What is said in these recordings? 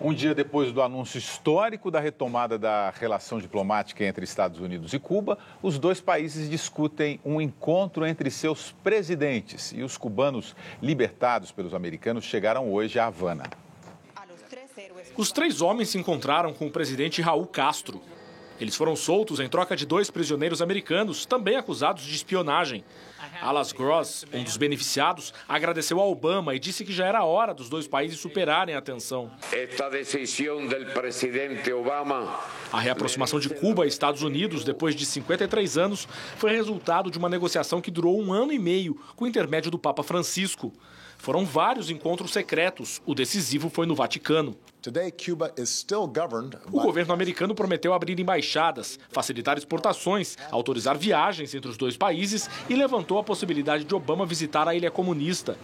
Um dia depois do anúncio histórico da retomada da relação diplomática entre Estados Unidos e Cuba, os dois países discutem um encontro entre seus presidentes. E os cubanos libertados pelos americanos chegaram hoje a Havana. Os três homens se encontraram com o presidente Raul Castro. Eles foram soltos em troca de 2 prisioneiros americanos, também acusados de espionagem. Alas Gross, um dos beneficiados, agradeceu a Obama e disse que já era hora dos dois países superarem a tensão. Esta decisão do presidente Obama. A reaproximação de Cuba e Estados Unidos, depois de 53 anos, foi resultado de uma negociação que durou 1 ano e meio, com o intermédio do Papa Francisco. Foram vários encontros secretos. O decisivo foi no Vaticano. O governo americano prometeu abrir embaixadas, facilitar exportações, autorizar viagens entre os dois países e levantou a possibilidade de Obama visitar a ilha comunista.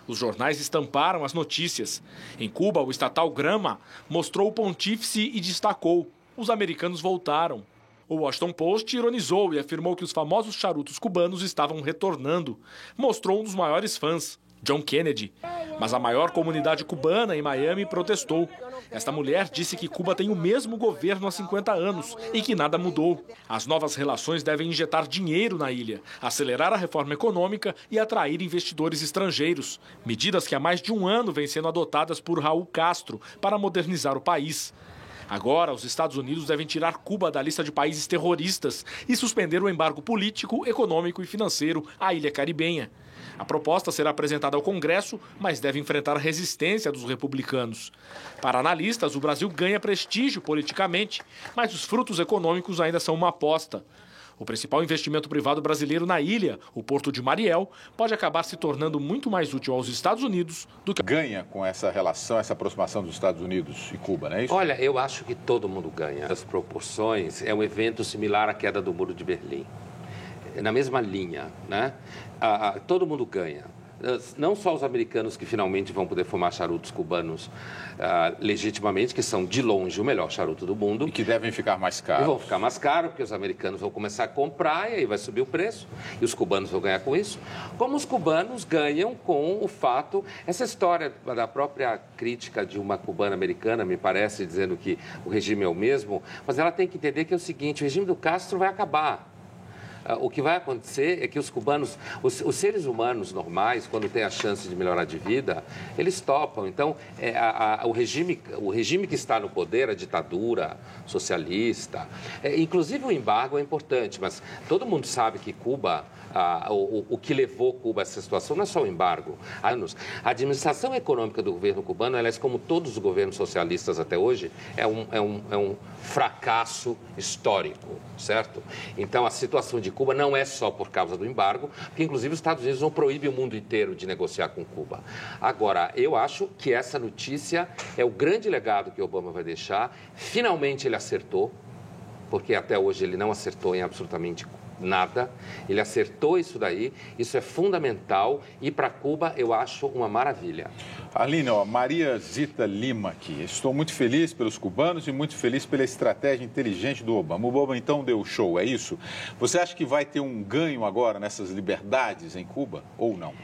Os jornais estamparam as notícias. Em Cuba, o estatal Grama mostrou o pontífice e destacou: os americanos voltaram. O Washington Post ironizou e afirmou que os famosos charutos cubanos estavam retornando. Mostrou um dos maiores fãs, John Kennedy. Mas a maior comunidade cubana em Miami protestou. Esta mulher disse que Cuba tem o mesmo governo há 50 anos e que nada mudou. As novas relações devem injetar dinheiro na ilha, acelerar a reforma econômica e atrair investidores estrangeiros. Medidas que há mais de 1 ano vêm sendo adotadas por Raul Castro para modernizar o país. Agora, os Estados Unidos devem tirar Cuba da lista de países terroristas e suspender o embargo político, econômico e financeiro à ilha caribenha. A proposta será apresentada ao Congresso, mas deve enfrentar a resistência dos republicanos. Para analistas, o Brasil ganha prestígio politicamente, mas os frutos econômicos ainda são uma aposta. O principal investimento privado brasileiro na ilha, o Porto de Mariel, pode acabar se tornando muito mais útil aos Estados Unidos do que... Ganha com essa relação, essa aproximação dos Estados Unidos e Cuba, não é isso? Olha, eu acho que todo mundo ganha. As proporções é um evento similar à queda do Muro de Berlim. Na mesma linha, né? Todo mundo ganha. Não só os americanos, que finalmente vão poder fumar charutos cubanos legitimamente, que são de longe o melhor charuto do mundo. E que devem ficar mais caros. E vão ficar mais caros, porque os americanos vão começar a comprar e aí vai subir o preço. E os cubanos vão ganhar com isso. Como os cubanos ganham com o fato... Essa história da própria crítica de uma cubana americana, me parece, dizendo que o regime é o mesmo, mas ela tem que entender que é o seguinte: o regime do Castro vai acabar. O que vai acontecer é que os cubanos, os seres humanos normais, quando têm a chance de melhorar de vida, eles topam. Então, o regime que está no poder, a ditadura socialista, inclusive o embargo é importante, mas todo mundo sabe que Cuba... O que levou Cuba a essa situação não é só o embargo. A administração econômica do governo cubano, aliás, como todos os governos socialistas até hoje, é um fracasso histórico, certo? Então, a situação de Cuba não é só por causa do embargo, porque, inclusive, os Estados Unidos não proíbem o mundo inteiro de negociar com Cuba. Agora, eu acho que essa notícia é o grande legado que Obama vai deixar. Finalmente ele acertou, porque até hoje ele não acertou em absolutamente nada. Ele acertou isso daí, isso é fundamental e para Cuba eu acho uma maravilha. Aline, Maria Zita Lima aqui. Estou muito feliz pelos cubanos e muito feliz pela estratégia inteligente do Obama. O Obama então deu show, é isso? Você acha que vai ter um ganho agora nessas liberdades em Cuba ou não?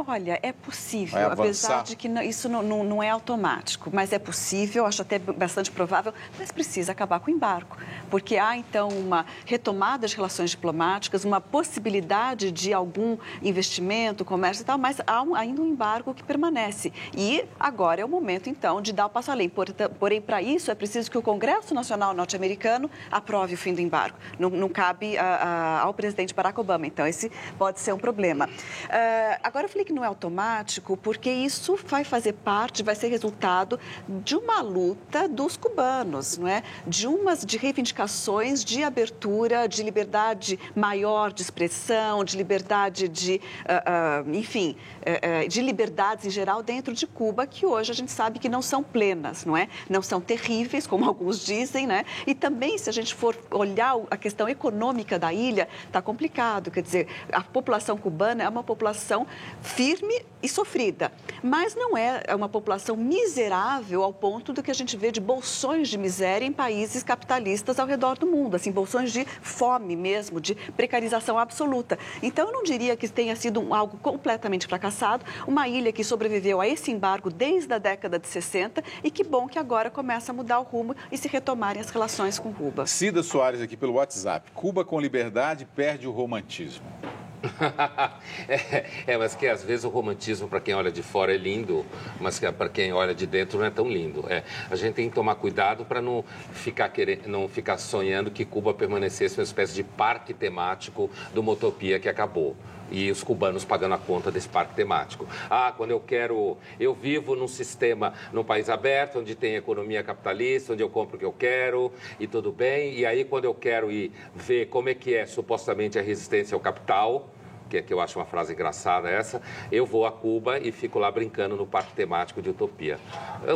Olha, é possível, apesar de que isso não é automático, mas é possível, acho até bastante provável, mas precisa acabar com o embargo, porque há, então, uma retomada de relações diplomáticas, uma possibilidade de algum investimento, comércio e tal, mas há ainda um embargo que permanece. E agora é o momento, então, de dar o passo além. Porém, para isso, é preciso que o Congresso Nacional norte-americano aprove o fim do embargo. Não cabe ao presidente Barack Obama, então esse pode ser um problema. Agora, eu falei que não é automático, porque isso vai fazer parte, vai ser resultado de uma luta dos cubanos, não é? De reivindicações de abertura, de liberdade maior de expressão, de liberdade de, enfim, de liberdades em geral dentro de Cuba, que hoje a gente sabe que não são plenas, não é? Não são terríveis, como alguns dizem, né? E também, se a gente for olhar a questão econômica da ilha, está complicado, quer dizer, a população cubana é uma população firme e sofrida, mas não é uma população miserável ao ponto do que a gente vê de bolsões de miséria em países capitalistas ao redor do mundo, assim, bolsões de fome mesmo, de precarização absoluta. Então, eu não diria que tenha sido algo completamente fracassado, uma ilha que sobreviveu a esse embargo desde a década de 60 e que bom que agora começa a mudar o rumo e se retomarem as relações com Cuba. Cida Soares aqui pelo WhatsApp. Cuba com liberdade perde o romantismo. Mas que às vezes o romantismo para quem olha de fora é lindo, mas que para quem olha de dentro não é tão lindo. A gente tem que tomar cuidado para não ficar sonhando que Cuba permanecesse uma espécie de parque temático de uma utopia que acabou. E os cubanos pagando a conta desse parque temático. Quando eu vivo num sistema, num país aberto, onde tem economia capitalista, onde eu compro o que eu quero e tudo bem. E aí, quando eu quero ir ver como é que é supostamente a resistência ao capital, que eu acho uma frase engraçada essa, eu vou a Cuba e fico lá brincando no parque temático de utopia.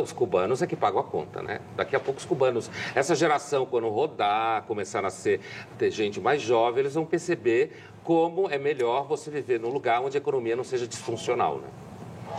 Os cubanos é que pagam a conta, né? Daqui a pouco os cubanos, essa geração, quando rodar, começar a ter gente mais jovem, eles vão perceber como é melhor você viver num lugar onde a economia não seja disfuncional, né?